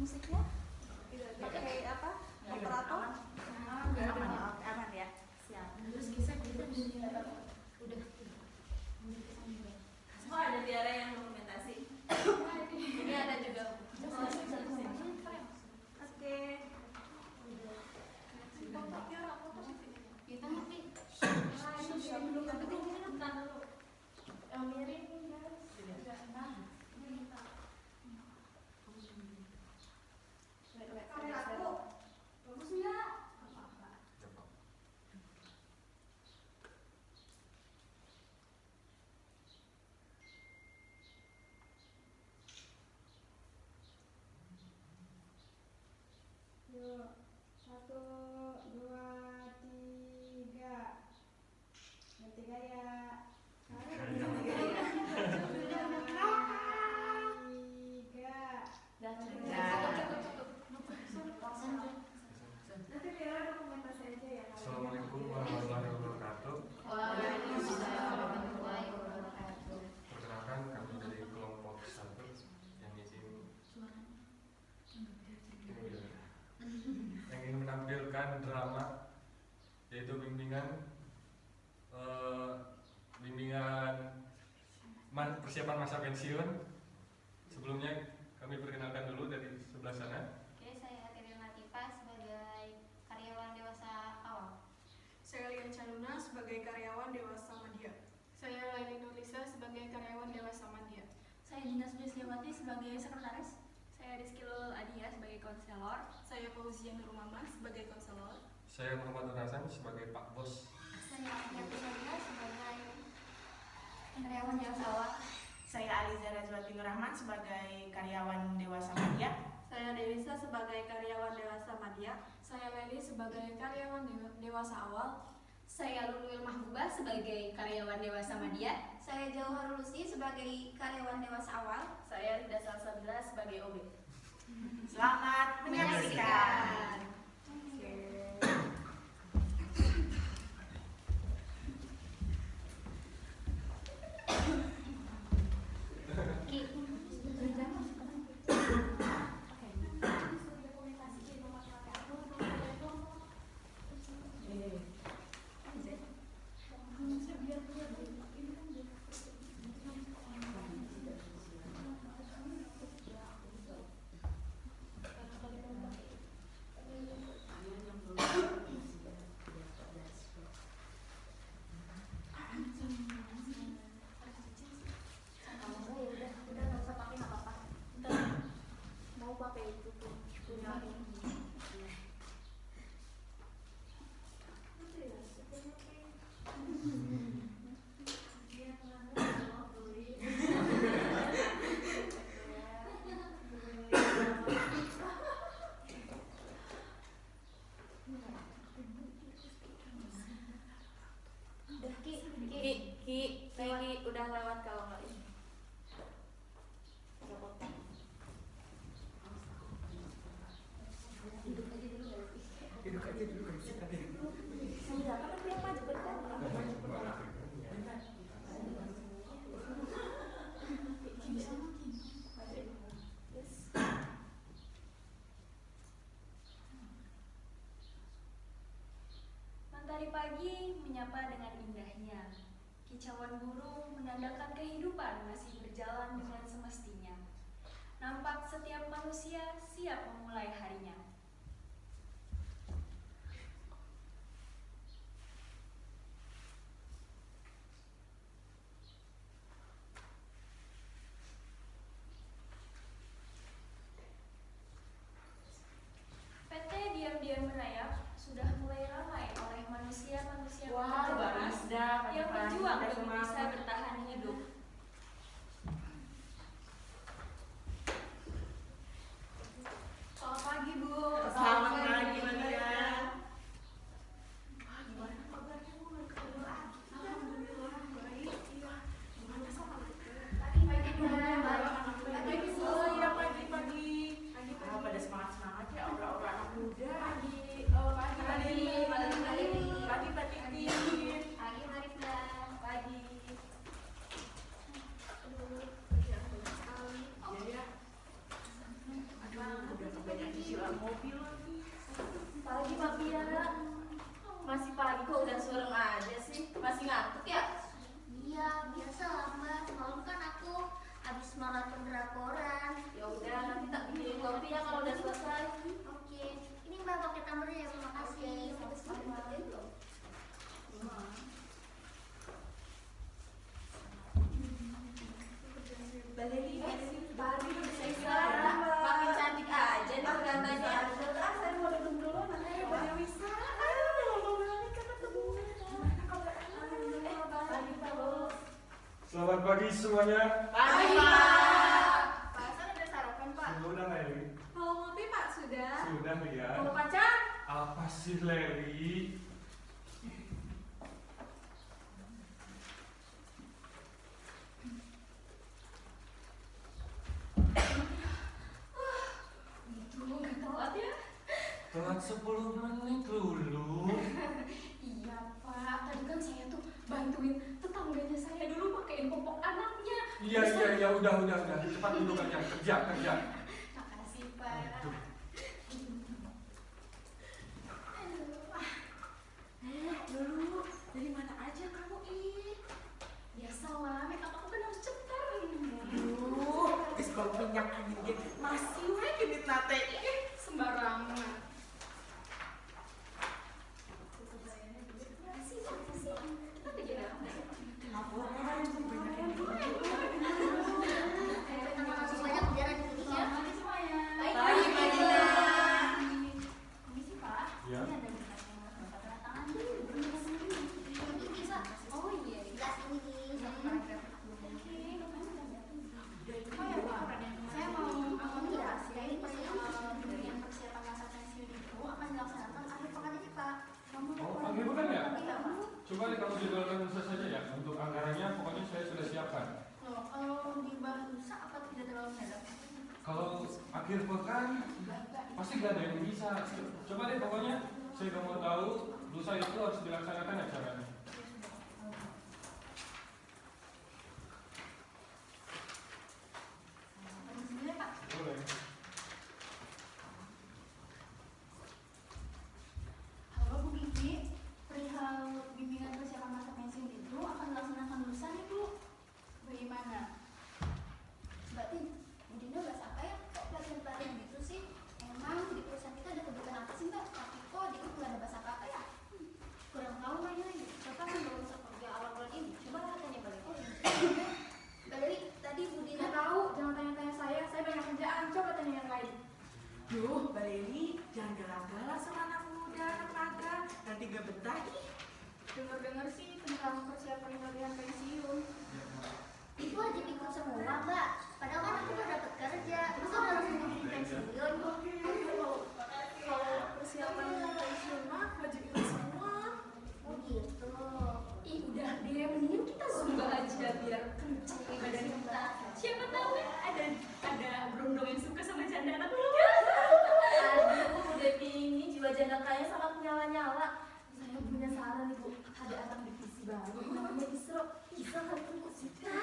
musiknya? Pakai apa? Operator? Aman ya. Siap. Terus kisah kita udah. Semua ada Tiara yang dokumentasi. Ini ada juga. Oke. Kita ngerti. Bentar dulu. Yang miring guys. Kamera aku. Bagus nggak? Yuk, 1, 2, 3. Ganti gaya. Nanti Tiara dokumentasi aja ya. Assalamualaikum warahmatullahi wabarakatuh. Waalaikumsalam warahmatullahi wabarakatuh. Perkenalkan kami dari kelompok 1 yang ingin menampilkan drama yaitu bimbingan persiapan masa pensiun. Sebelumnya kami perkenalkan dulu dari sebelah sana. Oke, saya Atiria Latifah sebagai karyawan dewasa awal. Saya Lian Canuna sebagai karyawan Dewasa Madya. Saya Laili Nurlisa sebagai karyawan Dewasa Madya. Saya Dinas Jusliawati sebagai sekretaris. Saya Rizky Lulul Adia sebagai konselor. Saya Fauzia Nur Mama sebagai konselor. Saya Muhammad Nur Hasan sebagai Pak Bos. Saya Yati Nadia sebagai karyawan dewasa awal. Saya Aliza Razwati Nur Rahman sebagai karyawan Dewasa Madya. Saya Dewisa sebagai karyawan Dewasa Madya. Saya Leli sebagai karyawan Dewasa Awal. Saya Luluil Mahbubah sebagai karyawan dewasa Madya. Saya Jauharul Lusi sebagai karyawan dewasa awal. Saya Rida Salsabila sebagai OB. Selamat menyaksikan. Mau pakai itu tuh punya ini. Ki, udah lewat kalau nggak ini. Duduk aja dulu kan kita deh. Iya, kan dia maju berdekat. Mentari pagi menyapa dengan indahnya. Kicauan burung menandakan kehidupan masih berjalan dengan semestinya. Nampak setiap manusia siap memulai harinya. PT Diam-Diam Merayap sudah mulai ramai oleh manusia-manusia barista, yang berjuang demi bisa bertahan hidup. Selamat pagi, Bu. Pagi Mbak Piara. Masih pagi kok udah surem aja sih. Masih ngantuk ya? Iya, biasa lah Mbak. Semalam kan aku habis maraton drakoran. Ya udah, nanti tak bikinin kopi ya kalau udah selesai. Oke, ini Mbak pakai tumblernya ya, terima kasih. Sama-sama. Baleli, Pagi udah selesai. Makin cantik aja nih pengantinnya. saya mau duduk dulu nanti banyak wisata. Lama banget kan ketemu. Pagi Pak Bos. Selamat pagi semuanya. Pagi Pak. Pak Hasan udah sarapan Pak? Sudah Leli. Kalau ngopi Pak sudah. Sudah ya. Kalau pacar? Apa sih Leli? Itu nggak telat ya? Telat 10 menit dulu. Iya Pak, tadi kan saya tuh bantuin tetangganya saya dulu pakein popok anaknya. Iya, udah. Cepat duduk aja, kerja. Makasih Pak. Aduh. Dulu dari mana aja kamu ih? Biasalah, make up aku kan harus cetar. Duh, is bau minyak angin dia masih wae genit nate. Sembarangan. Kita bikin apa? Laporan banyak yang Terima kasih banyak biar di sini ya. Selamat semuanya. Pagi Mbak Dina. Permisi Pak. Ya. Ini ada berkas yang harus Bapak tanda tangan. Ini Pak. Oh iya. Jelas ini nih. Satu paragraf dulu. Oke, oh ya Pak, saya mau menginformasi dari persiapan masa pensiun itu akan dilaksanakan akhir pekan ini Pak. Oh, akhir pekan ya? Iya Pak. Coba deh kamu jadwalkan lusa saja ya. Untuk anggarannya pokoknya saya sudah siapkan. Loh, kalau dibahas lusa apa tidak terlalu mendadak? Kalau akhir pekan pasti gak ada yang bisa. Coba deh pokoknya saya gak mau tahu lusa itu harus dilaksanakan acaranya. Sebenarnya Pak, Boleh. halo Bu Kiki, perihal bimbingan persiapan masa pensiun itu akan dilaksanakan lusa nih Bu. Bagaimana? Mbak Tin, Bu Dina bahas apa ya? Kok pelatihan gitu sih? Emang di perusahaan kita ada kebutuhan apa sih Mbak? Tapi kok di grup nggak ada bahas apa ya? Kurang tahu Mbak ini. Bapak kan baru masuk kerja awal bulan ini. Coba lah tanya balik. Oh, Mbak Dewi, tadi Bu Dina Nggak tahu, jangan tanya-tanya saya banyak kerjaan. Coba tanya yang lain. Duh, Baleli, jangan galak-galak sama anak muda, anak magang. Nanti gak betah ih. Dengar-dengar sih tentang persiapan pelatihan pensiun. itu aja ikut semua Mbak. Padahal kan aku udah dapet kerja. Masa udah langsung jadi pensiun? Kalau persiapan pensiun mah wajib ikut semua. Oh gitu. Ih udah deh, mendingan kita zumba aja biar kenceng nih badan kita. Siapa tahu ya ada berondong yang suka sama janda anak muda. Aduh, udah ini jiwa janda kaya sama nyala-nyala. Saya punya saran nih Bu, ada anak divisi baru namanya Isro. Isro kan ikut suka.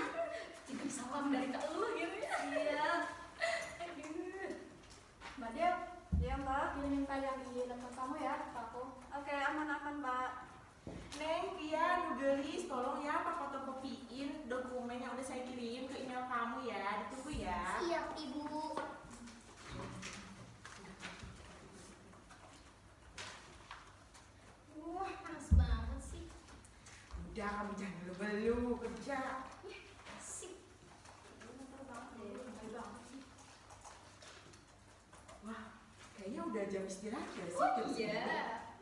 Titip salam dari Kak Lu gitu ya. Iya. Aduh. Mbak Del, ya Mbak, kirimin file yang di laptop kamu ya ke aku. Oke, aman-aman Mbak. Neng, Pia, Nugelis, tolong ya Pak fotokopiin dokumen yang udah saya kirim ke email kamu ya. Ditunggu ya. Siap Ibu. Wah, panas banget sih. Udah kamu jangan ngeluh-ngeluh kerja. Asik. Pintar banget deh, pintar banget sih. Wah, kayaknya udah jam istirahat ya sih. Oh jam iya.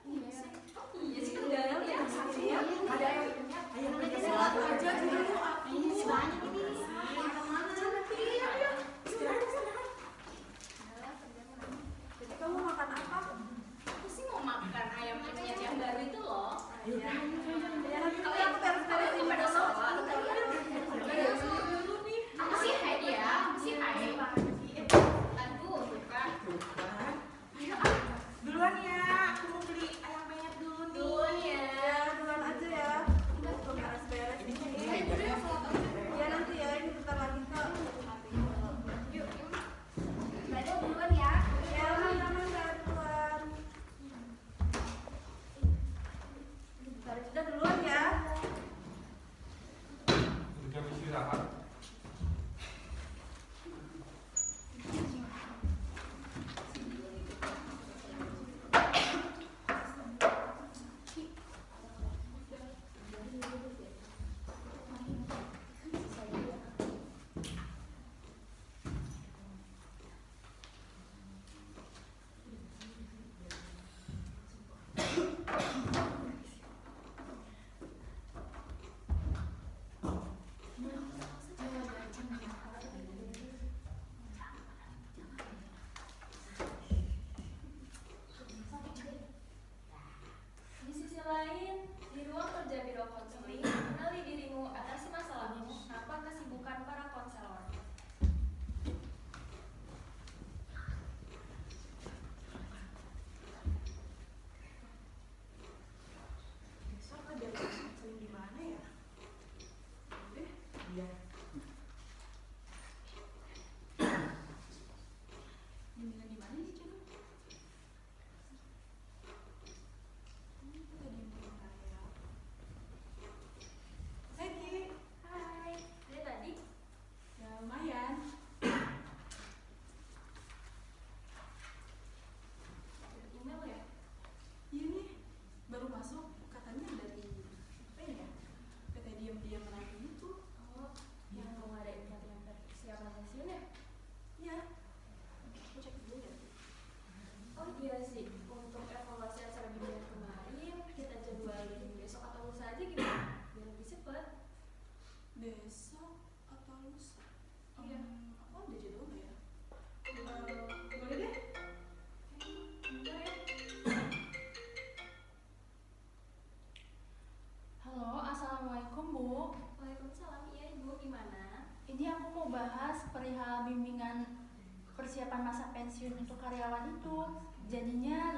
9. Iya sih. Oh iya sih kan galau ya. Iya, Ada yang ayo kita Sholat sholat aja dulu. Ini sebanyak ini. Istirahat. Jadi kamu makan apa? Aku sih mau makan ayam penyet yang baru itu loh. Ayo. Ya nanti aku beres-beresin Pada dulu. sholat. Apa sih hai ya? Apa sih hai? Aduh, bukan. Tuh kan. Ayo, duluan ya. Aku mau beli ayam penyet dulu nih. Duluan ya. Ya, duluan aja ya. Belum beres-beres. Ini kan Ya nanti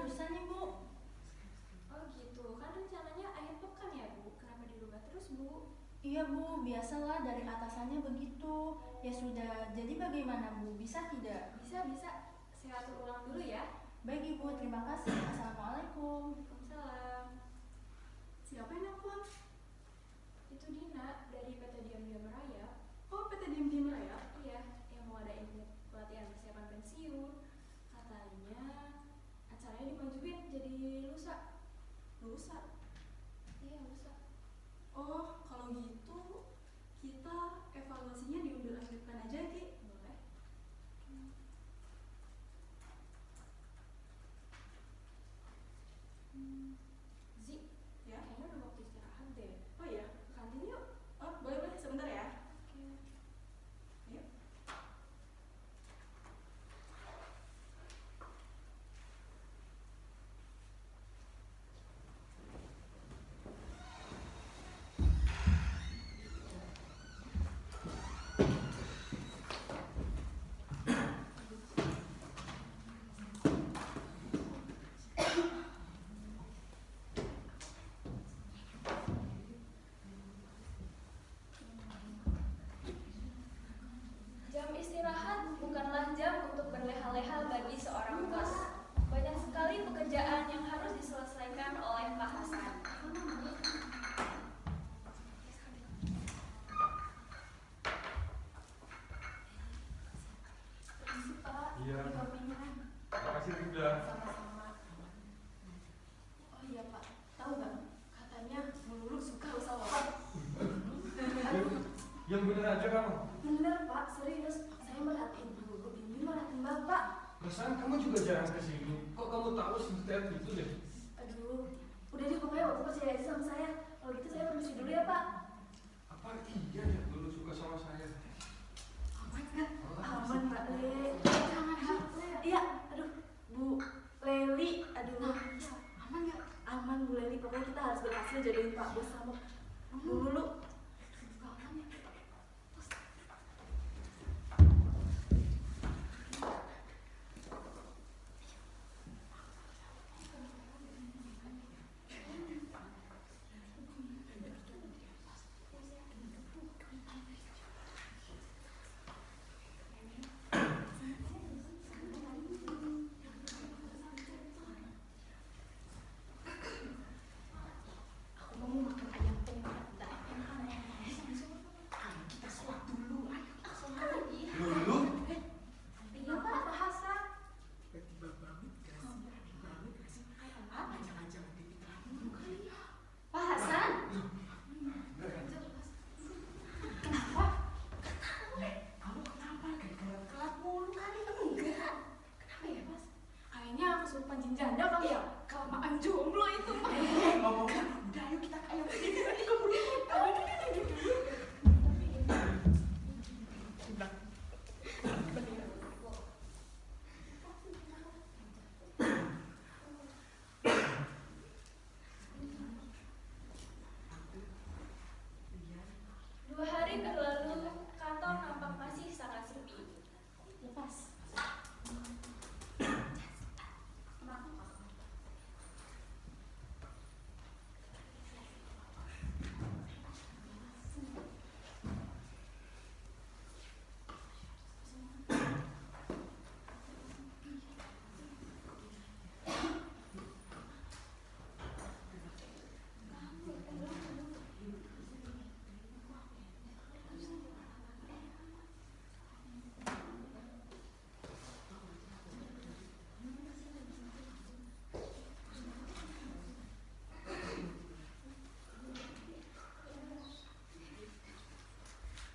barusan nih Bu. Oh gitu, kan rencananya akhir pekan ya Bu? Kenapa dirubah terus Bu? Iya Bu, biasalah dari atasannya begitu. Ya sudah, jadi bagaimana Bu? Bisa tidak? Bisa. Saya atur ulang dulu ya. Baik Ibu, terima kasih. Assalamualaikum. Waalaikumsalam. Siapa yang nelfon? Itu Dina dari PT Diam Raya. Oh, PT Diam Raya. Iya, yang mau adain pelatihan persiapan pensiun. Katanya acaranya dimajuin jadi lusa. Lusa. Iya, lusa. Oh, kalau gitu kita evaluasinya diundur lanjutkan aja, Ki. Boleh. Zi, Ya. kayaknya udah waktu istirahat deh. Oh iya. Ke kantin yuk. Oh, boleh sebentar ya. Oke. Yuk. Jam istirahat bukanlah jam untuk berleha-leha bagi seorang bos. Banyak sekali pekerjaan yang harus diselesaikan oleh Pak Hasan. Permisi Pak, Iya. ini kopinya. Makasih Bunda. Sama-sama. Oh iya Pak, tahu nggak? Katanya Bu Lulu suka sama Pak. Yang bener aja kamu. Bener Pak, serius. Saya merhatiin Bu Lulu, ini merhatiin Bapak. Perasaan kamu juga jarang kesini. Kok kamu tahu setiap itu deh? Aduh, udah deh pokoknya Bapak percaya aja sama saya. Kalau gitu saya permisi dulu ya Pak. Apa iya ya dulu suka sama saya? Aman Mbak Le. Jangan iya, aduh Bu Leli, aduh. Aman nggak? Aman Bu Leli, pokoknya kita harus berhasil jadiin Pak Bos sama Bu Lulu. Aman ya. Aku mau makan ayam penyet. Kita sholat dulu. Ayo kita sholat lagi. Dulu? Iya Pak, Pak Hasan. Pak Hasan? Kenapa? Kamu kenapa? Kayak telat mulu kali. Enggak. Kenapa ya Mas? Kayaknya kesurupan jin janda kali ya. Kelamaan jomblo itu. Ngomongnya udah ayo kita ke ayam ini nanti keburu kita. Dua hari berlalu, kantor nampak masih sangat sepi. Lepas.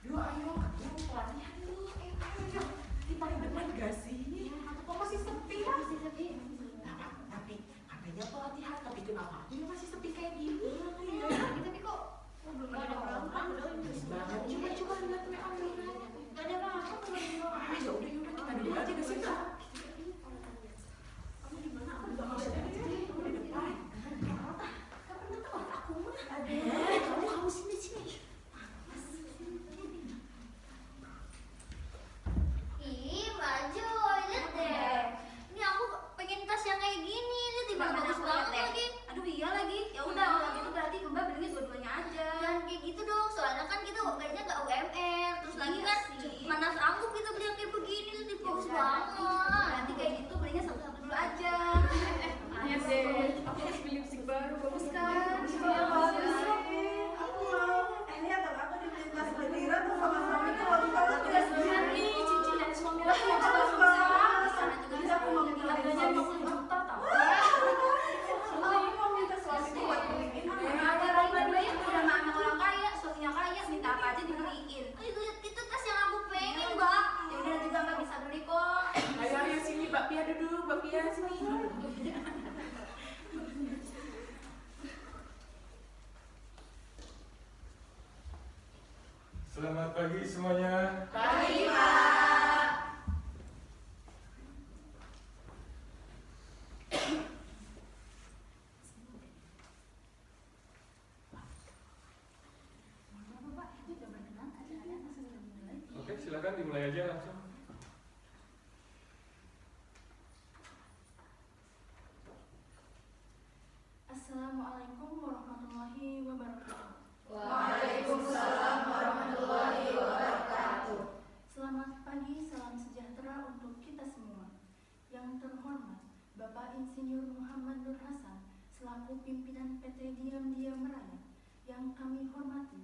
Yuk ayo, kamu pelatihan dulu. Ayo. Ini paling depan gak sih? Kok masih sepi lah? Masih sepi. Tapi katanya pelatihan, tapi kenapa ini masih sepi kayak gini? Iya, tapi kok belum ada orang belum. Banget. Coba lihat WA dulu. Gak ada apa-apa belum. Ah, ya udah kita dulu aja ke situ. Kamu di mana? Aku juga masih ada di depan. Gak pernah tahu aku mah. Kamu sini. Ih, Mbak Jo, lihat deh. Ini aku pengen tas yang kayak gini. Lihat lagi kan mana sanggup kita beli yang kayak begini tuh bagus banget. Nanti kayak gitu belinya satu-satu dulu aja. Iya deh, aku harus beli lipstick baru, bagus kan? Iya, bagus. Aku mau. Lihat dong, aku dibeliin tas Bedira tuh sama suamiku waktu banget ya. Nih, cincin dari suami aku yang Bagus bagus. banget. Jadi aku mau minta Harganya 50 juta tau. Aku mau minta suamiku buat beliin. Ada lain-lain udah sama anak orang kaya, suaminya kaya, minta apa aja dibeliin. Itu tas yang aku pengen, Mbak. Ya udah juga Mbak bisa beli kok. Ayo sini Mbak Pia duduk, Mbak Pia sini. Selamat pagi semuanya. Pagi Pak. Oke, silakan dimulai aja langsung. Assalamualaikum warahmatullahi wabarakatuh. Waalaikumsalam warahmatullahi wabarakatuh. Selamat pagi, salam sejahtera untuk kita semua. Yang terhormat Bapak Insinyur Muhammad Nur Hasan selaku pimpinan PT Diam Raya. Yang kami hormati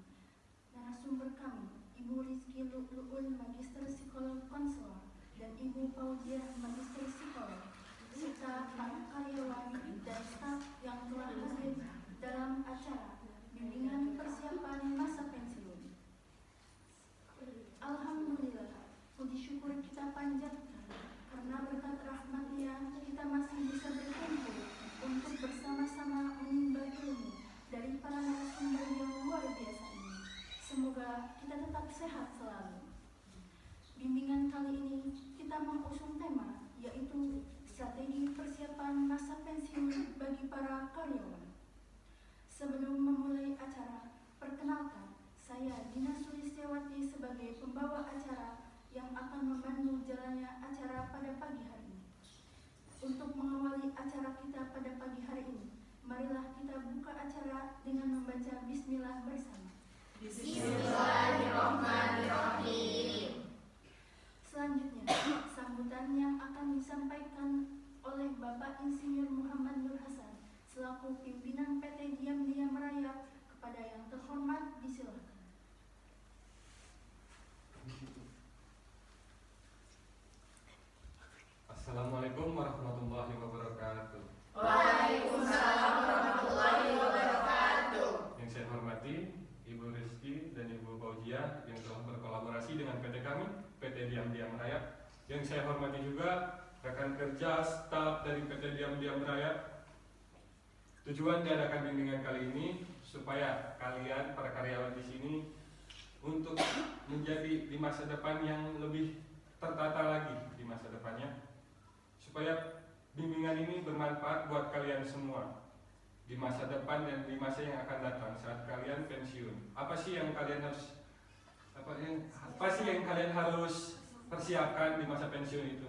narasumber kami Ibu Rizky Lu'ul Magister Psikolog Konselor dan Ibu Pauziah Magister Psikolog serta para karyawan dan staf yang telah hadir dalam acara bimbingan persiapan masa pensiun. Alhamdulillah, puji syukur kita panjatkan karena berkat rahmatnya kita masih bisa berkumpul untuk bersama-sama menimba ilmu dari para narasumber yang luar biasa ini. Semoga kita tetap sehat selalu. Bimbingan kali ini kita mengusung tema yaitu strategi persiapan masa pensiun bagi para karyawan. Sebelum memulai acara, perkenalkan, saya Dina Sulistiawati sebagai pembawa acara yang akan memandu jalannya acara pada pagi hari ini. Untuk mengawali acara kita pada pagi hari ini, marilah kita buka acara dengan membaca Bismillah bersama. Bismillahirrahmanirrahim. Selanjutnya, sambutan yang akan disampaikan oleh Bapak Insinyur Muhammad Nur Hasan selaku pimpinan PT Diam Raya kepada yang terhormat disilakan. Assalamualaikum warahmatullahi wabarakatuh. Waalaikumsalam warahmatullahi wabarakatuh. Yang saya hormati Ibu Rizky dan Ibu Pauziah yang telah berkolaborasi dengan PT kami, PT Diam Raya. Yang saya hormati juga rekan kerja staf dari PT Diam Raya. Tujuan diadakan bimbingan kali ini supaya kalian para karyawan di sini untuk menjadi di masa depan yang lebih tertata lagi di masa depannya, supaya bimbingan ini bermanfaat buat kalian semua di masa depan dan di masa yang akan datang saat kalian pensiun. Apa sih yang kalian harus persiapkan di masa pensiun itu?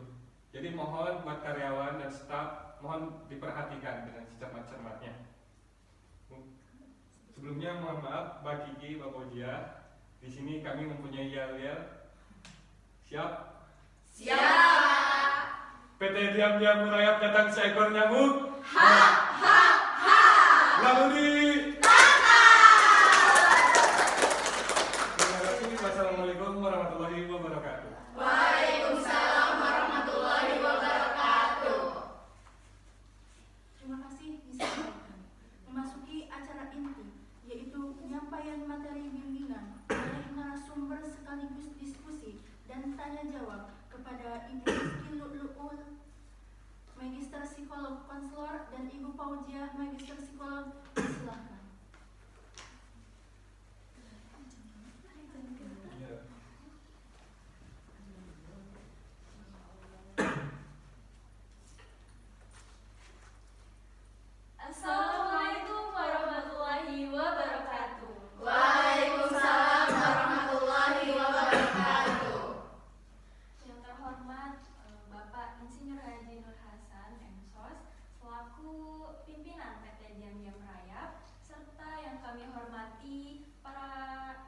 Jadi mohon buat karyawan dan staf mohon diperhatikan dengan secermat-cermatnya. Sebelumnya mohon maaf Mbak Kiki, Mbak Pauziah. Di sini kami mempunyai yel-yel. Siap? Siap. PT Diam merayap datang seekor nyamuk. Lalu di terima kasih. Wassalamualaikum warahmatullahi wabarakatuh. Waalaikumsalam warahmatullahi wabarakatuh. Terima kasih disampaikan. Memasuki acara inti yaitu penyampaian materi bimbingan oleh narasumber sekaligus diskusi dan tanya jawab kepada Ibu Rizky Lu'ul Magister Psikolog Konselor dan Ibu Pauziah Magister Psikolog. Silakan. Assalamualaikum warahmatullahi wabarakatuh. Waalaikumsalam warahmatullahi wabarakatuh. Yang terhormat Bapak Insinyur Haji Nur Hasan MSOS selaku pimpinan PT Diam Raya, serta yang kami hormati para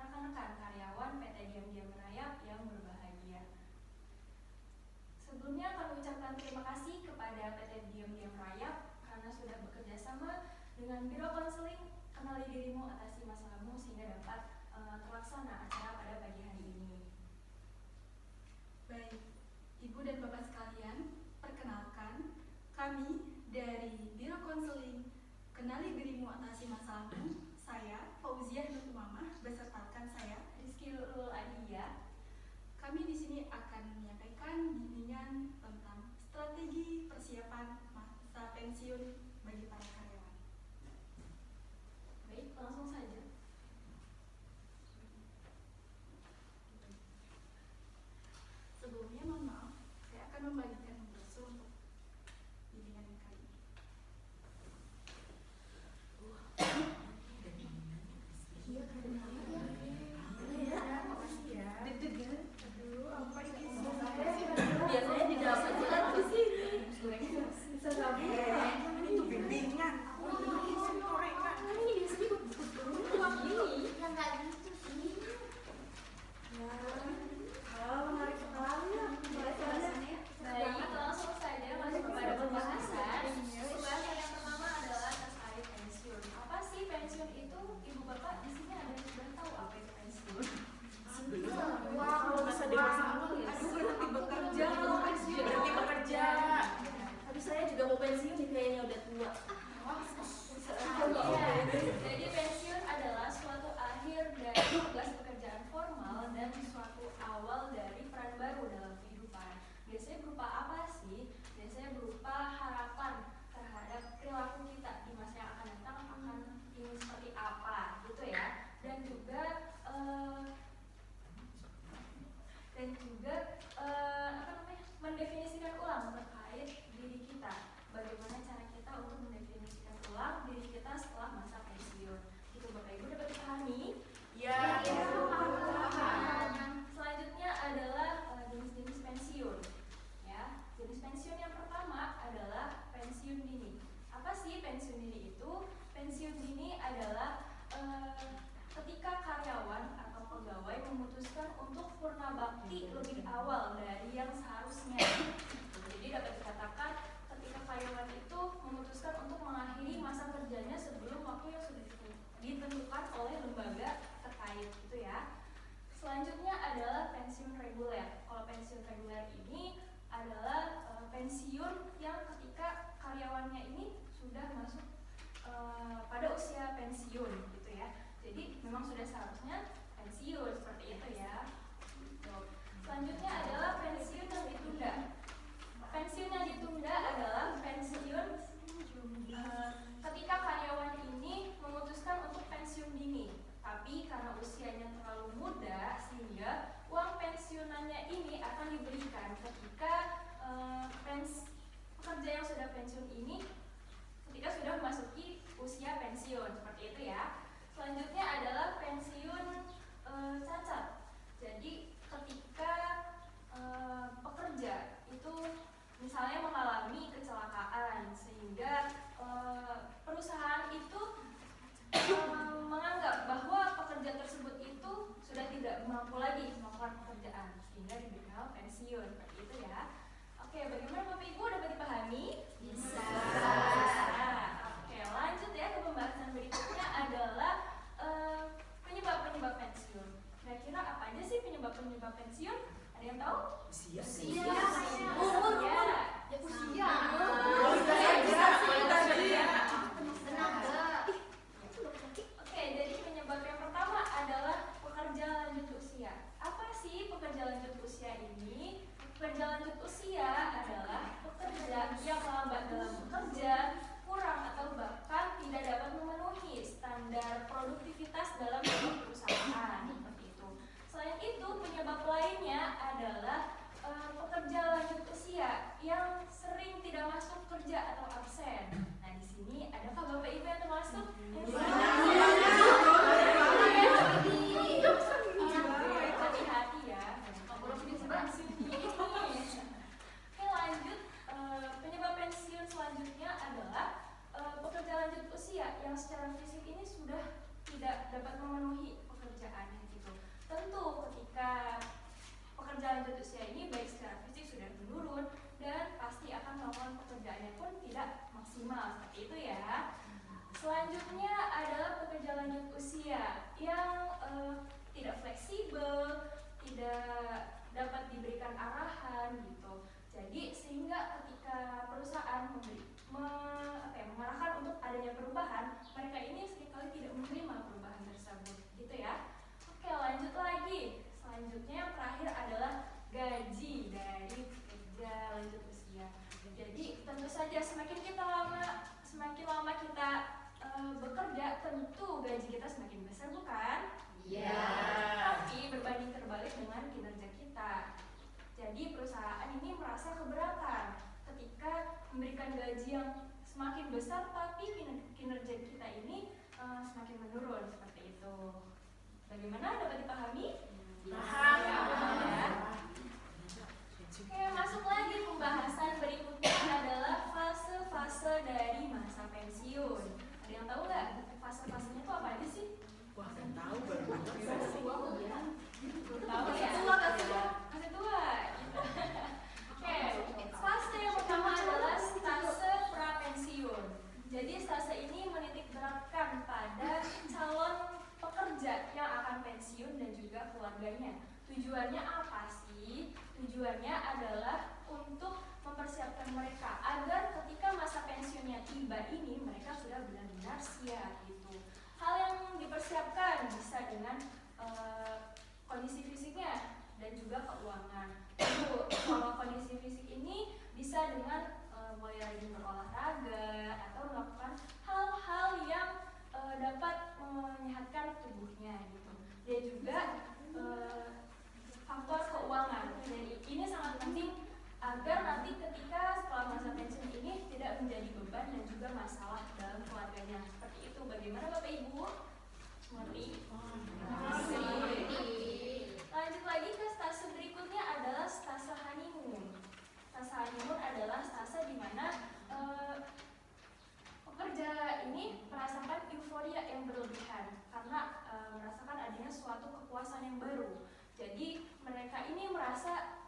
rekan-rekan karyawan PT Diam Raya Sebelumnya kami ucapkan terima kasih kepada PT Diam-Diam Rayap karena sudah bekerja sama dengan Biro Konseling Kenali Dirimu Atasi Masalahmu sehingga dapat terlaksana acara pada pagi hari ini. Baik, Ibu dan Bapak sekalian, perkenalkan kami dari Biro Konseling Kenali Dirimu Atasi Masalahmu, saya Fauziah Nur Umamah besertakan saya Rizky Lul Adia. Kami di sini akan menyampaikan bimbingan tentang strategi persiapan masa pensiun bagi para karyawan. Baik, langsung saja. Sebelumnya mohon maaf, saya akan membagikan brosur untuk bimbingan kali ini. Biasanya di dalam surat di sini. Bisa kamu? Itu bimbingan. Gorengan. Ini biasanya buat gini. Yang nggak gitu sih. Menarik sekali ya. Baik, langsung saja masuk kepada pembahasan. Pembahasan yang pertama adalah terkait pensiun. Apa sih pensiun itu? Ibu bapak di sini ada yang sudah tahu apa itu pensiun? Wah, kalau bisa dewasa awal ya. Aduh, berhenti bekerja. Berhenti bekerja. Tapi saya juga mau pensiun nih, kayaknya udah tua. Ya, jadi pensiun adalah suatu akhir dari tugas pekerjaan formal dan suatu awal dari peran baru dalam kehidupan. Biasanya berupa apa sih? Biasanya berupa harapan terhadap perilaku kita di masa yang akan datang akan ingin seperti apa, gitu ya. Dan juga mendefinisikan ulang terkait diri kita. Bagaimana cara kita untuk mendefinisikan ulang diri kita setelah masa pensiun. Itu Bapak Ibu dapat dipahami? Ya. Selanjutnya adalah jenis-jenis pensiun. Ya, jenis pensiun yang pertama adalah pensiun dini. Apa sih pensiun dini itu? Pensiun dini adalah ketika karyawan atau pegawai memutuskan untuk purna bakti lebih awal dari yang seharusnya. Jadi dapat dikatakan ketika karyawan itu memutuskan untuk mengakhiri masa kerjanya sebelum waktu yang sudah ditentukan oleh lembaga terkait, gitu ya. Selanjutnya adalah pensiun reguler. Kalau pensiun reguler ini adalah pensiun yang ketika karyawannya ini sudah masuk pada usia pensiun, gitu ya. Jadi memang sudah seharusnya pensiun seperti itu ya. Selanjutnya adalah pensiun yang ditunda. Pensiun yang ditunda adalah pensiun ketika karyawan ini memutuskan untuk pensiun dini, tapi karena usianya terlalu muda sehingga uang pensiunannya ini akan diberikan ketika pekerja yang sudah pensiun ini ketika sudah memasuki usia pensiun, seperti itu ya. Selanjutnya adalah pensiun cacat. Jadi ketika pekerja itu misalnya mengalami kecelakaan sehingga perusahaan itu menganggap bahwa pekerja tersebut itu sudah tidak mampu lagi melakukan pekerjaan sehingga diberikan pensiun, seperti itu ya. Oke, bagaimana Bapak Ibu dapat dipahami? Bisa. Oke, lanjut ya ke pembahasan berikutnya adalah penyebab-penyebab pensiun. Kira-kira apa aja sih penyebab-penyebab pensiun? Ada yang tahu? Usia. Umur. Ya, usia. Oh, bisa. Selanjutnya adalah pekerja lanjut usia yang tidak fleksibel, tidak dapat diberikan arahan gitu. Jadi sehingga ketika perusahaan mengarahkan untuk adanya perubahan, mereka ini seringkali tidak menerima perubahan tersebut, gitu ya. Oke, lanjut lagi. Selanjutnya yang terakhir adalah gaji dari pekerja lanjut usia. Jadi tentu saja semakin lama kita bekerja, tentu gaji kita semakin besar, bukan? Iya. Tapi berbanding terbalik dengan kinerja kita. Jadi perusahaan ini merasa keberatan ketika memberikan gaji yang semakin besar, tapi kinerja kita ini semakin menurun, seperti itu. Bagaimana, dapat dipahami? Paham. Ya. Oke, masuk lagi pembahasan berikutnya adalah fase-fase dari masa pensiun. Ada yang tahu nggak fase-fasenya itu apa aja sih? Wah, kan tahu baru Tahu ya? Masih tua. Oke, fase yang pertama adalah stase prapensiun. Jadi stase ini menitik beratkan pada calon pekerja yang akan pensiun dan juga keluarganya. Tujuannya apa sih? Tujuannya adalah untuk mempersiapkan mereka agar ketika masa pensiunnya tiba ini mereka sudah benar-benar siap gitu. Hal yang dipersiapkan bisa dengan kondisi fisiknya dan juga keuangan. Kalau kondisi fisik ini bisa dengan mulai rajin berolahraga atau melakukan hal-hal yang dapat menyehatkan tubuhnya gitu. Dan juga faktor keuangan. Jadi ini sangat penting agar nanti ketika setelah masa pensiun ini tidak menjadi beban dan juga masalah dalam keluarganya. Seperti itu. Bagaimana Bapak Ibu? Mengerti? Lanjut lagi ke stase berikutnya adalah stase honeymoon. Stase honeymoon adalah stase di mana pekerja ini merasakan euforia yang berlebihan karena merasakan adanya suatu kepuasan yang baru. Jadi mereka ini merasa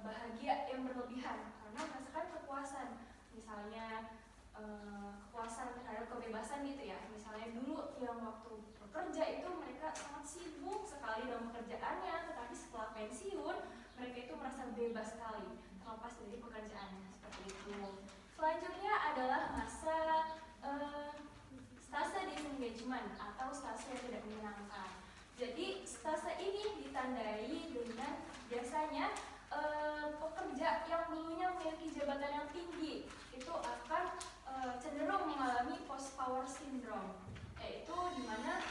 bahagia yang berlebihan karena merasakan kepuasan. Misalnya kepuasan terhadap kebebasan gitu ya. Misalnya dulu yang waktu bekerja itu mereka sangat sibuk sekali dalam pekerjaannya, tetapi setelah pensiun mereka itu merasa bebas sekali, terlepas dari pekerjaannya, seperti itu. Selanjutnya adalah masa stase disengagement atau stase yang tidak menyenangkan. Jadi stase ini ditandai dengan biasanya pekerja yang dulunya memiliki jabatan yang tinggi itu akan cenderung mengalami post power syndrome, yaitu di mana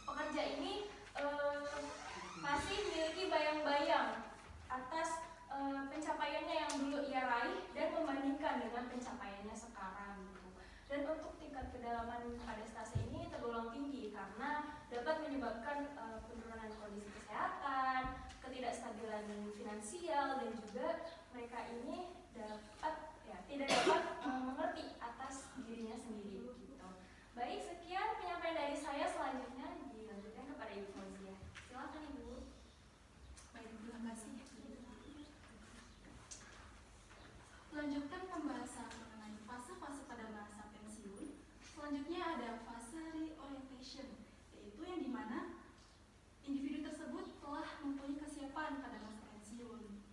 pekerja ini masih memiliki bayang-bayang atas pencapaiannya yang dulu ia raih dan membandingkan dengan pencapaiannya sekarang gitu. Dan untuk tingkat kedalaman pada stase ini tergolong tinggi karena dapat menyebabkan penurunan kondisi kesehatan, ketidakstabilan finansial, dan juga mereka ini tidak dapat mengerti atas dirinya sendiri gitu. Baik, sekian penyampaian dari saya. Selanjutnya dilanjutkan kepada Ibu Fauzia. Silakan Ibu. Baik, terima kasih. Lanjutkan pembahasan mengenai fase-fase pada masa pensiun. Selanjutnya ada fase reorientation, yaitu yang dimana individu tersebut telah mempunyai kesiapan pada masa pensiun.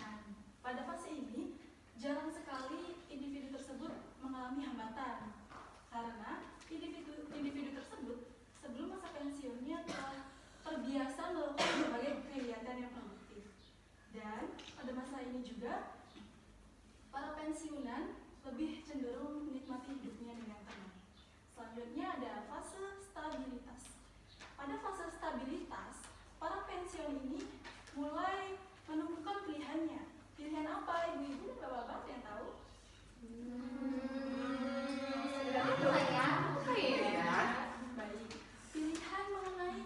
Nah, pada fase ini jarang sekali individu tersebut mengalami hambatan karena individu tersebut sebelum masa pensiunnya telah terbiasa melakukan berbagai kegiatan yang produktif. Dan pada masa ini juga para pensiunan lebih cenderung menikmati hidupnya dengan tenang. Selanjutnya ada fase stabilitas. Pada fase stabilitas, para pensiun ini mulai menentukan pilihannya. Pilihan apa, ibu-ibu dan bapak-bapak yang tahu? Baik. Pilihan mengenai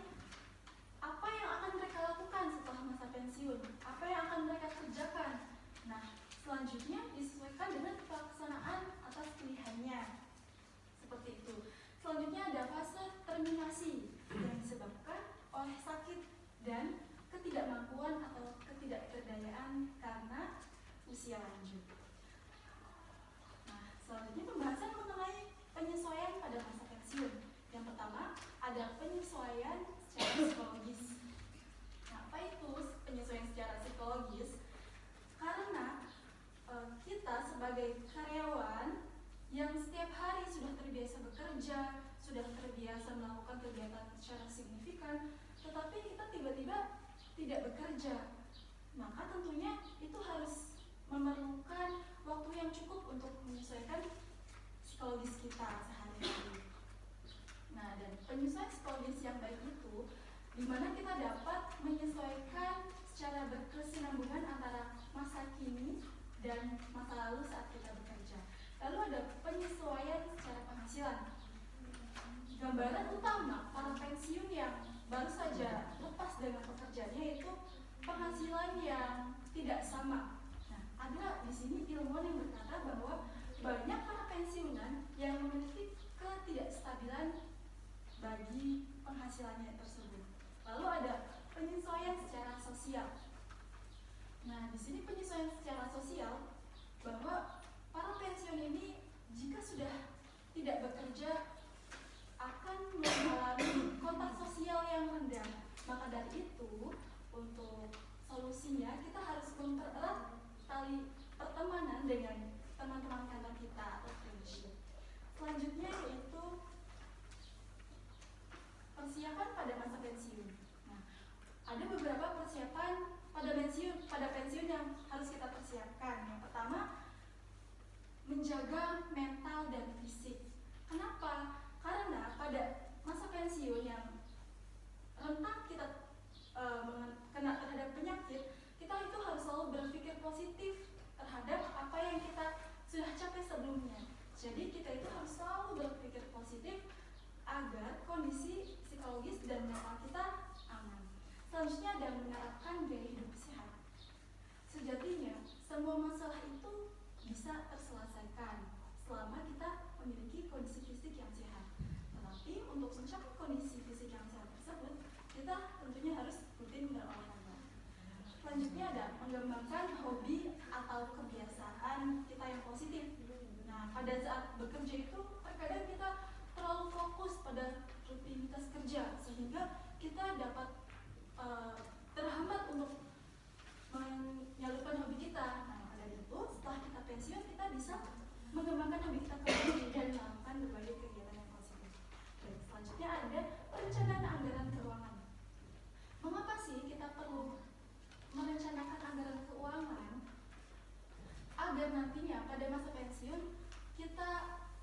apa yang akan mereka lakukan setelah masa pensiun, apa yang akan mereka kerjakan. Nah, selanjutnya disesuaikan dengan pelaksanaan atas pilihannya. Seperti itu. Selanjutnya ada fase terminasi yang disebabkan oleh sakit dan ketidakmampuan atau ketidakberdayaan karena usia lanjut. Nah, tidak bekerja, maka tentunya itu harus memerlukan waktu yang cukup untuk menyesuaikan psikologis kita sehari-hari. Nah, dan penyesuaian psikologis yang baik itu di mana kita dapat menyesuaikan secara berkesinambungan antara masa kini dan masa lalu saat kita bekerja. Lalu ada penyesuaian secara penghasilan. Gambaran utama para pensiun yang baru saja lepas dengan pekerjaannya yaitu penghasilan yang tidak sama. Nah, ada di sini ilmuwan yang berkata bahwa banyak para pensiunan yang memiliki ketidakstabilan bagi penghasilannya tersebut. Lalu ada penyesuaian secara sosial. Nah, di sini penyesuaian secara sosial bahwa para pensiun ini jika sudah tidak bekerja akan mengalami kontak sosial yang rendah. Maka dari itu, untuk solusinya kita harus mempererat tali pertemanan dengan teman-teman kantor kita atau friendship. Selanjutnya yaitu persiapan pada masa pensiun. Nah, ada beberapa persiapan pada pensiun yang harus kita persiapkan. Yang pertama, menjaga mental dan fisik. Kenapa? Karena pada masa pensiun yang rentan kita kena terhadap penyakit, kita itu harus selalu berpikir positif terhadap apa yang kita sudah capai sebelumnya. Jadi kita itu harus selalu berpikir positif agar kondisi psikologis dan mental kita aman. Selanjutnya ada menerapkan gaya hidup sehat. Sejatinya semua masalah itu bisa terselesaikan selama kita memiliki kondisi fisik yang sehat. Tetapi untuk mencapai kondisi fisik yang sehat tersebut, kita tentunya harus rutin berolahraga. Selanjutnya ada mengembangkan hobi atau kebiasaan kita yang positif. Nah, pada saat bekerja itu terkadang kita terlalu fokus pada rutinitas kerja sehingga kita dapat terhambat untuk menyalurkan hobi kita. Nah, pada itu setelah kita pensiun kita bisa mengembangkan hobi kita kembali dan melakukan berbagai kegiatan yang positif. Baik, selanjutnya ada perencanaan anggaran keuangan. Mengapa sih kita perlu merencanakan anggaran keuangan agar nantinya pada masa pensiun kita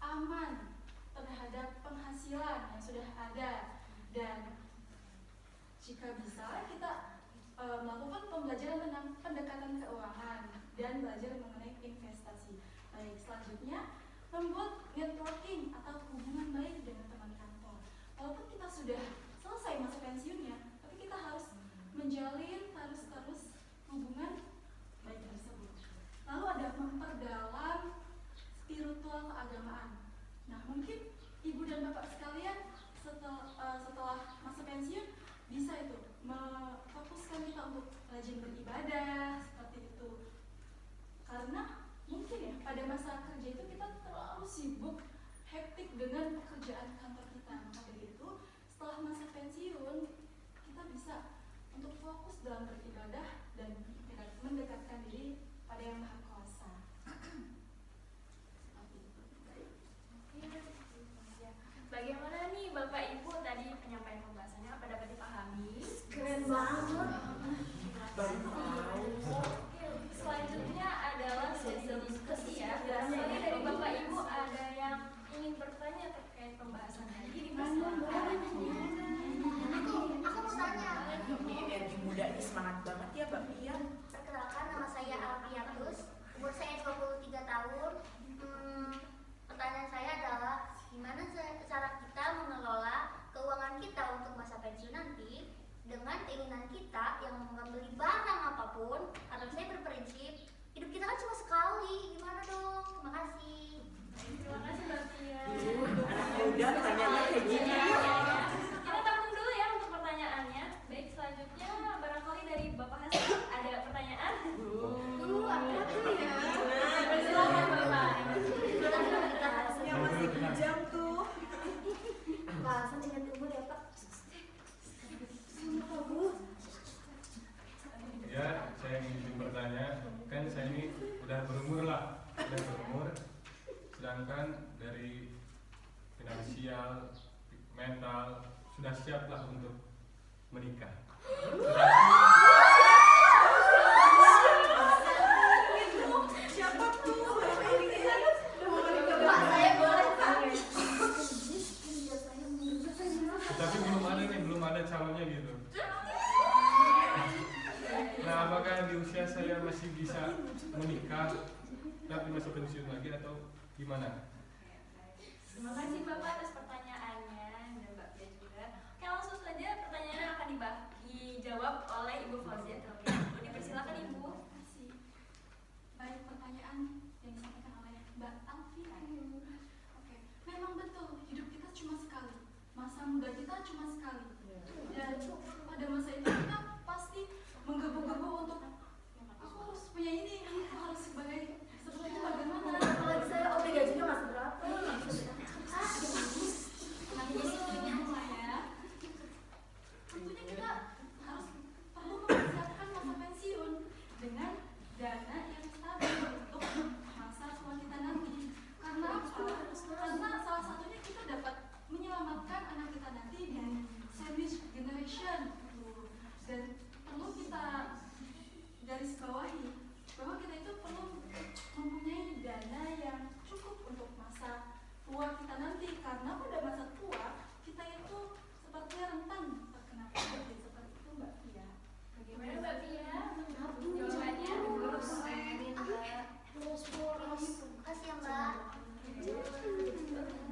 aman terhadap penghasilan yang sudah ada, dan jika bisa kita melakukan pembelajaran tentang pendekatan keuangan dan belajar mengenai investasi. Baik, selanjutnya membuat networking atau hubungan baik dengan teman kantor. Walaupun kita sudah selesai masa pensiunnya, tapi kita harus menjalin terus hubungan baik tersebut. Lalu ada memperdalam spiritual keagamaan. Nah, mungkin ibu dan bapak sekalian setelah masa pensiun bisa itu memfokuskan kita untuk rajin beribadah seperti itu. Karena mungkin ya pada masa kerja itu kita terlalu sibuk hektik dengan pekerjaan kantor kita. Maka dari itu setelah masa pensiun kita bisa untuk fokus dalam beribadah dan mendekatkan diri pada Yang Maha Kuasa. Bagaimana nih Bapak Ibu tadi penyampaian pembahasannya, apa dapat dipahami? Keren banget. Oke, selanjutnya adalah sesi diskusi ya. Barangkali dari Bapak Ibu ada yang ingin bertanya terkait pembahasan tadi di persilakan. Aku mau tanya. Ini energi muda ini semangat banget ya Mbak Pia. Perkenalkan, nama saya Alfiatus, umur saya 23 tahun. Pertanyaan saya adalah gimana cara kita mengelola keuangan kita untuk masa pensiun nanti dengan keinginan kita yang membeli barang apapun. Karena saya berprinsip hidup kita kan cuma sekali. Gimana dong? Terima kasih. Terima kasih Mbak Tia. Anak muda tanyanya kayak gini. Kita tampung dulu ya untuk pertanyaannya. Baik, selanjutnya barangkali dari Bapak Hasan ada pertanyaan? Apa tuh ya? Silakan Bapak. Yang masih kejam tuh. Pak Hasan ingat umur ya Pak? Ya, saya ingin bertanya, kan saya ini udah berumur, sedangkan dari finansial, mental sudah siap lah untuk menikah. masih bisa menikah tapi masih pensiun lagi atau gimana? Terima kasih Bapak atas pertanyaannya dan Mbak Pia juga. Oke, langsung saja pertanyaannya akan dijawab oleh Ibu Fauzia terlebih dahulu. Dipersilakan Ibu. Baik, pertanyaan yang disampaikan oleh Mbak Alfi. Oke, memang betul hidup kita cuma sekali, masa muda kita cuma sekali, dan pada masa itu kita pasti menggebu-gebu untuk aku harus punya ini, aku harus seperti itu bagaimana? Apalagi saya OB gajinya masih berapa? Tentunya kita harus perlu mempersiapkan masa pensiun dengan dana yang stabil untuk masa tua kita nanti. Karena apa? Karena salah satunya kita dapat menyelamatkan anak kita nanti dari sandwich generation. Dan perlu kita garis bawahi bahwa kita itu perlu mempunyai dana yang cukup untuk masa tua kita nanti, karena pada masa tua kita itu sepertinya rentan terkena penyakit seperti itu, Mbak Pia. Bagaimana Mbak Pia? Jawabannya Makasih ya Mbak.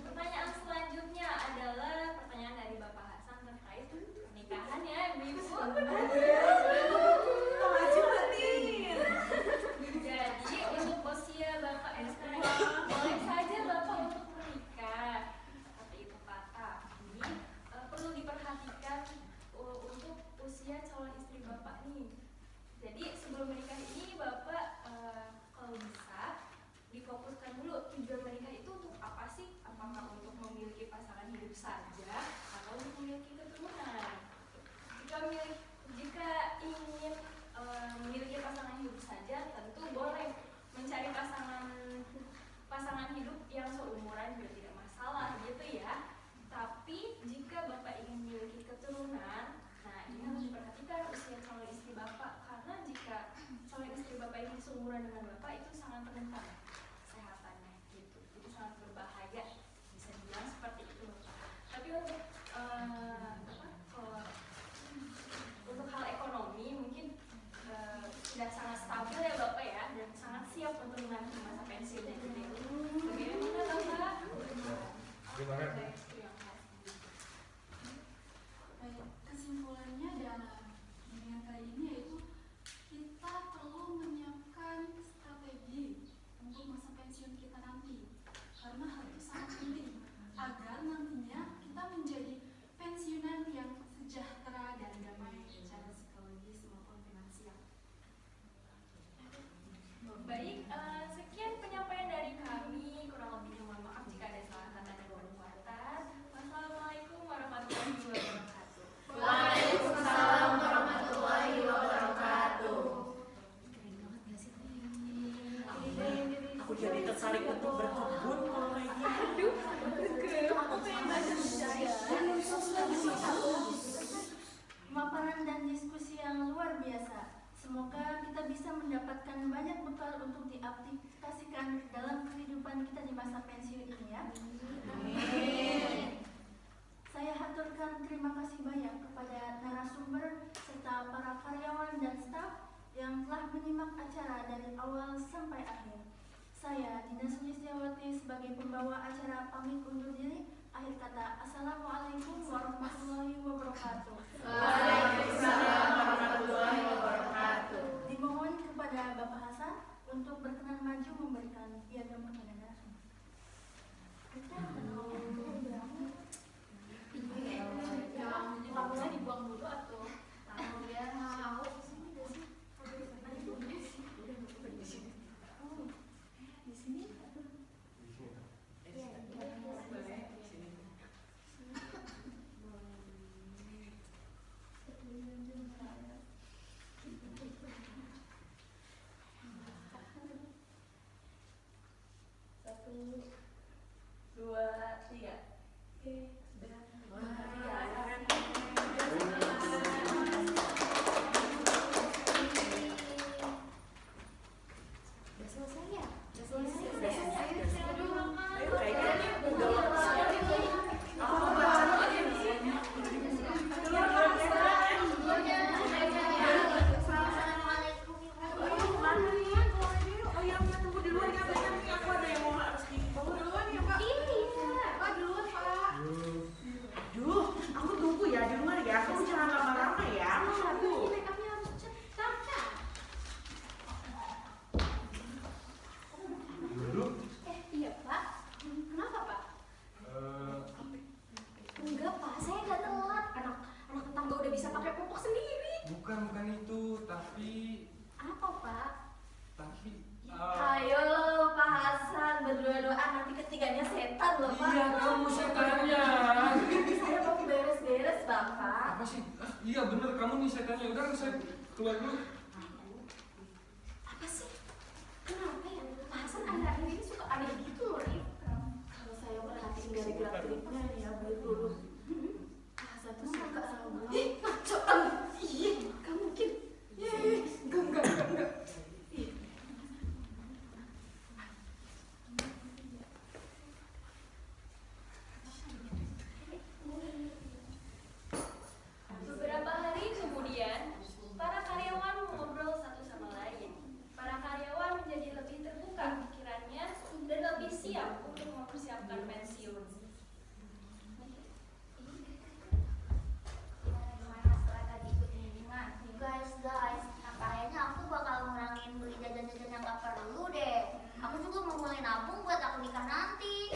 Pertanyaan selanjutnya adalah pertanyaan dari Bapak Hasan terkait pernikahan ya, Ibu. Jadi untuk usia Bapak yang sekarang boleh saja Bapak untuk menikah, seperti itu kata. Ini perlu diperhatikan untuk usia calon istri Bapak nih. Jadi sebelum menikah ini Bapak kalau bisa difokuskan dulu tujuan menikah itu untuk apa sih? Apakah untuk memiliki pasangan hidup saja atau untuk memiliki keturunan? Jika ingin memiliki pasangan hidup saja, tentu boleh mencari pasangan hidup yang seumuran juga tidak masalah gitu ya. Tapi jika Bapak ingin memiliki keturunan, nah ini harus diperhatikan usia calon istri Bapak, karena jika calon istri Bapak ini seumuran dengan Bapak itu sangat rentan kesehatannya gitu, jadi sangat berbahaya, bisa dibilang seperti itu Bapak. Tapi untuk untuk hal ekonomi mungkin sudah sangat stabil ya Bapak ya, dan sangat siap untuk menanti masa pensiunnya gitu. Bagaimana Bapak? Terima kasih. Baik, kesimpulannya dalam bimbingan kali ini yaitu kita perlu menyiapkan strategi untuk masa pensiun kita nanti, karena hal itu sangat penting agar nantinya kita menjadi pensiunan yang sejahtera dan damai secara psikologis maupun finansial. Baik, sekian penyampaian dari kami. Kurang lebih mohon maaf jika ada salah kata dan perbuatan. Wassalamualaikum warahmatullahi wabarakatuh. Waalaikumsalam warahmatullahi wabarakatuh. Aku jadi tertarik untuk berkebun kalau kayak gini. Pemaparan dan diskusi yang luar biasa. Semoga kita bisa mendapatkan banyak bekal untuk diaplikasikan dalam kehidupan kita di masa pensiun ini ya. Amin. Saya haturkan terima kasih banyak kepada narasumber serta para karyawan dan staf yang telah menyimak acara dari awal sampai akhir. Saya, Dina Sulistiawati, sebagai pembawa acara pamit undur diri. Akhir kata, Assalamualaikum warahmatullahi wabarakatuh. Waalaikumsalam warahmatullahi wabarakatuh. Dimohon kepada Bapak Hasan untuk berkenan maju memberikan piagam kepada narasumber. Lampunya dibuang dulu atau ya mau Di sini. Satu, dua, Iya bener, kamu nih setannya. Udah saya keluar dulu. Apa sih? Kenapa ya? Pak Hasan akhir-akhir ini suka aneh gitu loh, Rif. Kalau saya perhatiin dari gerak-geriknya nih ya, dulu. Pak Hasan tuh suka sama Bu. Ngaco kamu. Iya, gak mungkin. Enggak. Beberapa hari kemudian, para karyawan mengobrol satu sama lain. Para karyawan menjadi lebih terbuka pikirannya dan lebih siap untuk mempersiapkan pensiun. Gimana setelah tadi ikut bimbingan? Guys, nah kayaknya aku bakal ngurangin beli jajan-jajan yang gak perlu deh. Aku juga mau mulai nabung buat aku nikah nanti.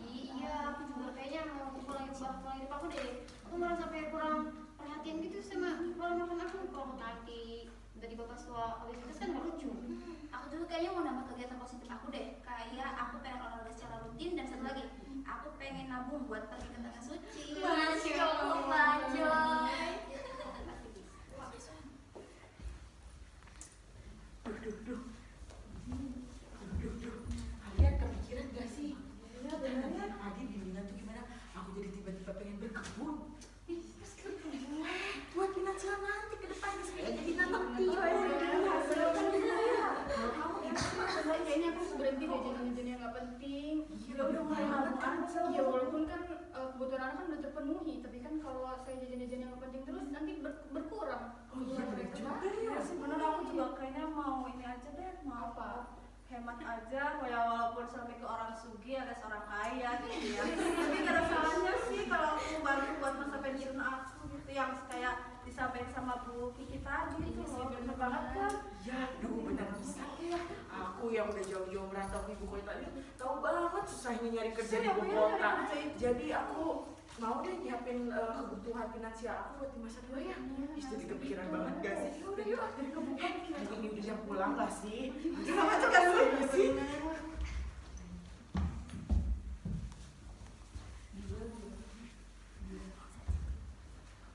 Iya, aku juga kayaknya mau mulai hidup aku deh. Aku merasa kayak kurang perhatian gitu sama pola makan aku. Kalau aku nanti tiba-tiba pas tua obesitas kan gak lucu. Aku juga kayaknya mau nambah kegiatan positif aku deh. Kayak aku pengen olahraga secara rutin dan satu lagi, aku pengen nabung buat pergi ke tanah suci. Masya Allah. Pak Joy. Duh. Kalian kepikiran gak sih? Iya benernya. Tadi bimbingan tuh gimana? Aku jadi tiba-tiba pengen berkebun. Terus kebun buat finansial nanti ke depannya saya jadi nanam tiwai. Kalau kamu gimana? Kayaknya aku harus berhenti deh jajan-jajan yang gak penting. Iya udah mulai malam aja. Ya walaupun kan kebutuhan anak kan udah terpenuhi, tapi kan kalau saya jajan-jajan yang gak penting terus nanti berkurang. Oh iya bener juga ya. Menurut aku juga kayaknya mau ini aja deh, mau Apa? hemat aja, ya walaupun sampai ke orang sugih alias orang kaya gitu ya. Tapi gak ada salahnya sih kalau aku bantu buat masa pensiun aku gitu, yang kayak disampaikan sama Bu Kiki tadi itu loh, bener banget kan? Ya, benar bisa ya. Aku yang udah jauh-jauh merantau ke ibu kota ini tahu banget susahnya nyari kerja di ibu kota. Jadi aku mau deh nyiapin kebutuhan finansial aku buat di masa tua ya. Itu jadi kepikiran banget gak sih? Udah yuk, dari kebuka ini udah jam pulang gak sih? Sama juga sih.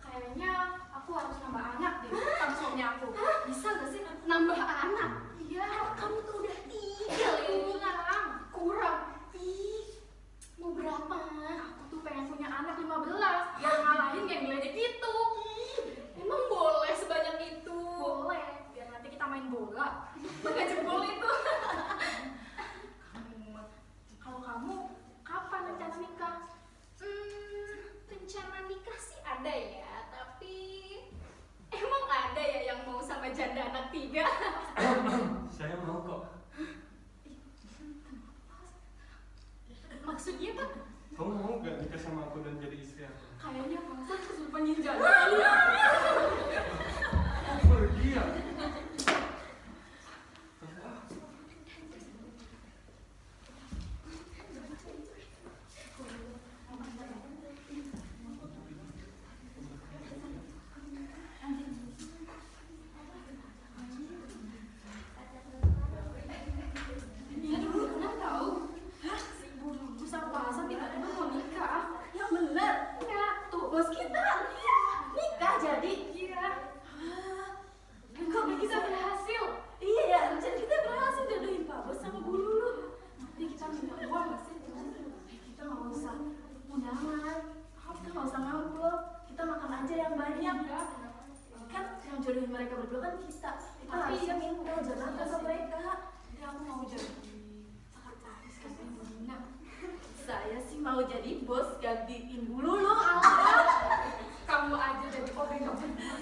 Kayaknya aku harus nambah anak deh, suaminya aku. Bisa gak sih? Nambah anak? Iya, kamu tuh udah 3 kurang. Ih, mau berapa? Aku tuh pengen punya anak 15 yang ngalahin geng geledek itu. Emang boleh sebanyak itu? Boleh, biar nanti kita main bola. Pakai jempol itu. Kalau kamu, kapan rencana nikah? Rencana nikah sih ada ya, tapi emang ada ya yang mau sama janda anak 3? Saya mau kok. Maksudnya Pak? Kamu mau gak nikah sama aku dan jadi istri aku? Kayaknya Pak Hasan kesurupan janda. Aku pergi ya? Iya dulu kenapa tahu? Si Bu sama Pak Hasan tiba-tiba mau nikah. Yang bener. Ya, tuh bos kita. Iya, nikah jadi. Iya. Kok kita berhasil? Iya ya, rencana kita berhasil jodohin Pak Bos sama Bu Lulu. Nanti kita minta uang nggak sih? Kita nggak usah undangan, kita nggak usah ngamplop, kita makan aja yang banyak. Kan yang jodohin mereka berdua kan kita harusnya minta jangan sama mereka. Jadi aku mau jadi sekretaris kan Bu Dina. Saya sih mau jadi bos gantiin Bu Lulu. Kamu aja jadi orang yang benar.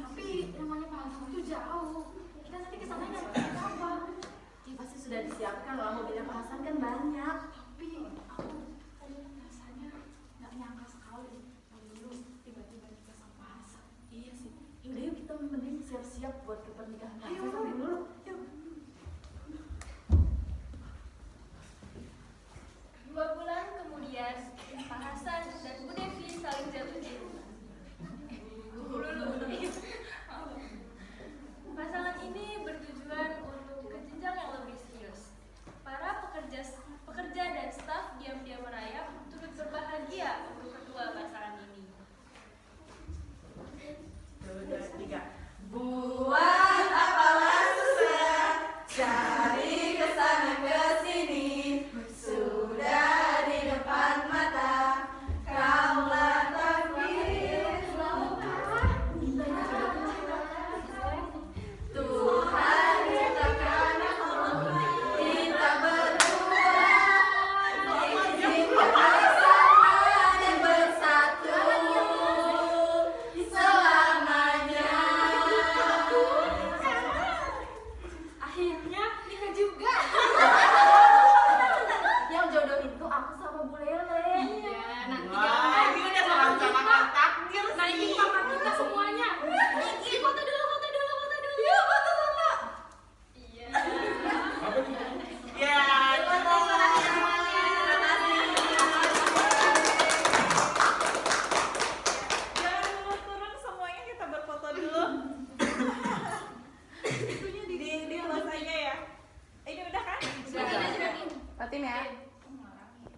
Tapi namanya Pak Hasan itu jauh. Kita nanti kesana naik apa? Ya pasti sudah disiapkan lah, mobilnya Pak Hasan kan banyak. Tapi aku rasanya nggak nyangka sekali dulu tiba-tiba nikah sama Pak Hasan. Iya sih. Yaudah yuk kita mending siap-siap buat ke pernikahan Pak Ayo, Hasan sama Bu Lulu. Yuk. 2 bulan kemudian, Pak Hasan dan Bu Devi saling jatuh cinta. Pasangan ini bertujuan untuk ke jenjang yang lebih serius. Para pekerja tim ya. Tim.